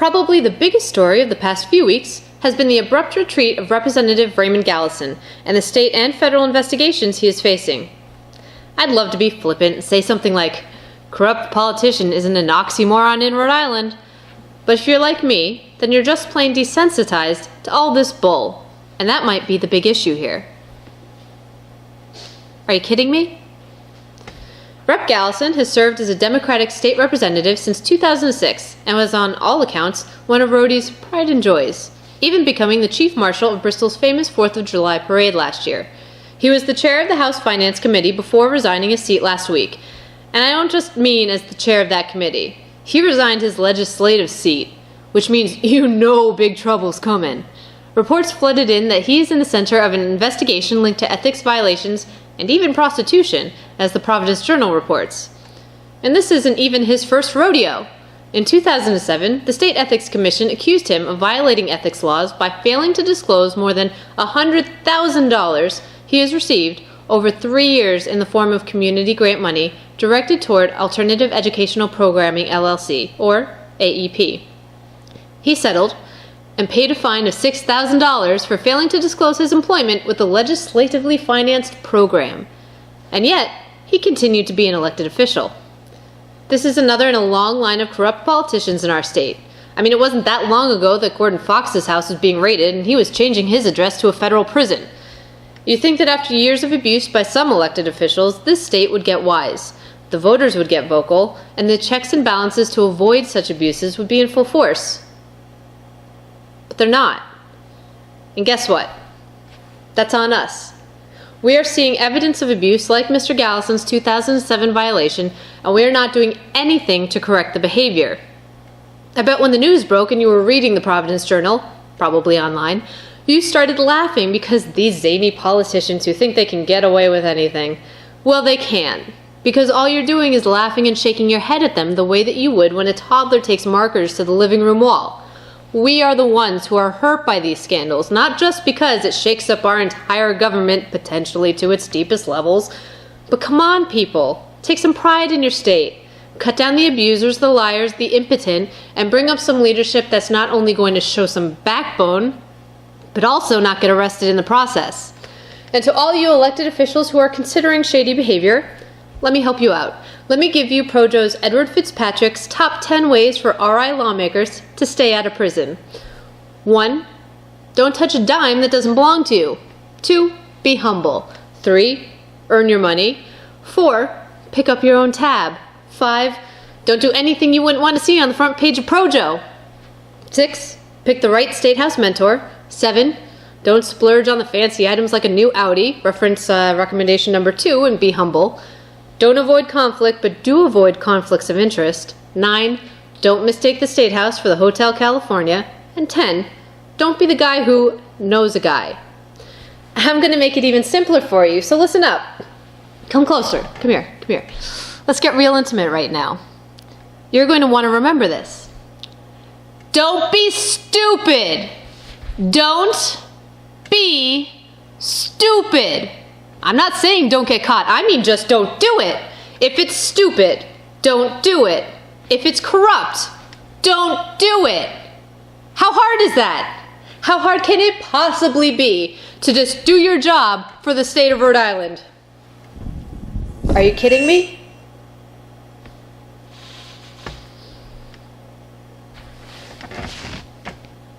Probably the biggest story of the past few weeks has been the abrupt retreat of Representative Raymond Gallison and the state and federal investigations he is facing. I'd love to be flippant and say something like, corrupt politician isn't an oxymoron in Rhode Island. But if you're like me, then you're just plain desensitized to all this bull, and that might be the big issue here. Are you kidding me? Rep. Gallison has served as a Democratic state representative since 2006 and was on all accounts one of Rhodey's pride and joys, even becoming the chief marshal of Bristol's famous 4th of July parade last year. He was the chair of the House Finance Committee before resigning his seat last week, and I don't just mean as the chair of that committee. He resigned his legislative seat, which means big trouble's coming. Reports flooded in that he is in the center of an investigation linked to ethics violations and even prostitution, as the Providence Journal reports. And this isn't even his first rodeo. In 2007, the State Ethics Commission accused him of violating ethics laws by failing to disclose more than $100,000 he has received over 3 years in the form of community grant money directed toward Alternative Educational Programming LLC, or AEP. He settled and paid a fine of $6,000 for failing to disclose his employment with the legislatively financed program. And yet, he continued to be an elected official. This is another in a long line of corrupt politicians in our state. I mean, it wasn't that long ago that Gordon Fox's house was being raided and he was changing his address to a federal prison. You'd think that after years of abuse by some elected officials, this state would get wise. The voters would get vocal, and the checks and balances to avoid such abuses would be in full force. But they're not. And guess what? That's on us. We are seeing evidence of abuse like Mr. Gallison's 2007 violation, and we are not doing anything to correct the behavior. I bet when the news broke and you were reading the Providence Journal, probably online, you started laughing because these zany politicians who think they can get away with anything. Well, they can. Because all you're doing is laughing and shaking your head at them the way that you would when a toddler takes markers to the living room wall. We are the ones who are hurt by these scandals, not just because it shakes up our entire government potentially to its deepest levels, but come on, people. Take some pride in your state. Cut down the abusers, the liars, the impotent, and bring up some leadership that's not only going to show some backbone, but also not get arrested in the process. And to all you elected officials who are considering shady behavior, let me help you out. Let me give you Projo's Edward Fitzpatrick's top 10 ways for RI lawmakers to stay out of prison. 1. Don't touch a dime that doesn't belong to you. 2. Be humble. 3. Earn your money. 4. Pick up your own tab. 5. Don't do anything you wouldn't want to see on the front page of Projo. 6. Pick the right State House mentor. 7. Don't splurge on the fancy items like a new Audi. Reference recommendation number 2 and be humble. Don't avoid conflict, but do avoid conflicts of interest. 9. Don't mistake the State House for the Hotel California. And 10. Don't be the guy who knows a guy. I'm going to make it even simpler for you, so listen up. Come closer. Come here. Come here. Let's get real intimate right now. You're going to want to remember this. Don't be stupid. Don't be stupid. I'm not saying don't get caught. I mean just don't do it. If it's stupid, don't do it. If it's corrupt, don't do it. How hard is that? How hard can it possibly be to just do your job for the state of Rhode Island? Are you kidding me?